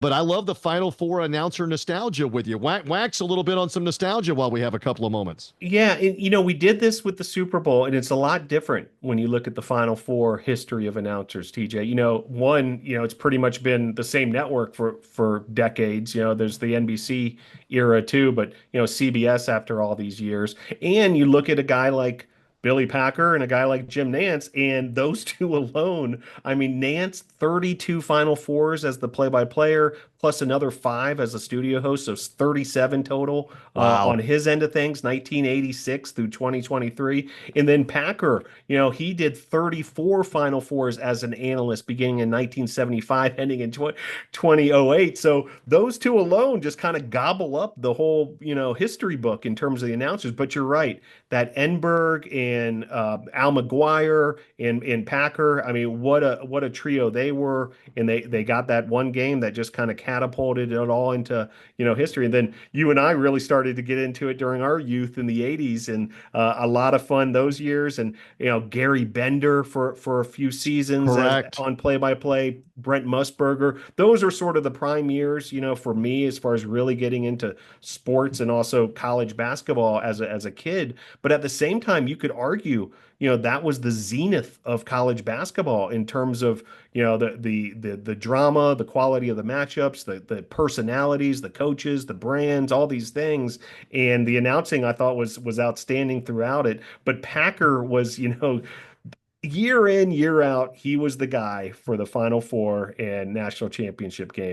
But I love the Final Four announcer nostalgia with you. Wax a little bit on some nostalgia while we have a couple of moments. Yeah, we did this with the Super Bowl, and it's a lot different when you look at the Final Four history of announcers, TJ. It's pretty much been the same network for decades. There's the NBC era too, but CBS after all these years. And you look at a guy like Billy Packer and a guy like Jim Nantz, and those two alone, I mean, Nantz 32 Final Fours as the play-by-player, plus another five as a studio host, so it's 37 total on Wow. his end of things, 1986 through 2023. And then Packer, he did 34 Final Fours as an analyst beginning in 1975, ending in 2008. So those two alone just kind of gobble up the whole, history book in terms of the announcers. But you're right, that Enberg and Al McGuire and Packer, I mean, what a trio they were. And they got that one game that just kind of catapulted it all into, history. And then you and I really started to get into it during our youth in the 80s, and a lot of fun those years. And Gary Bender for a few seasons as Correct. on play-by-play, Brent Musburger. Those are sort of the prime years, for me as far as really getting into sports and also college basketball as a kid. But at the same time, you could argue, that was the zenith of college basketball in terms of, the drama, the quality of the matchups, the personalities, the coaches, the brands, all these things. And the announcing I thought was outstanding throughout it. But Packer was, year in, year out, he was the guy for the Final Four and national championship game.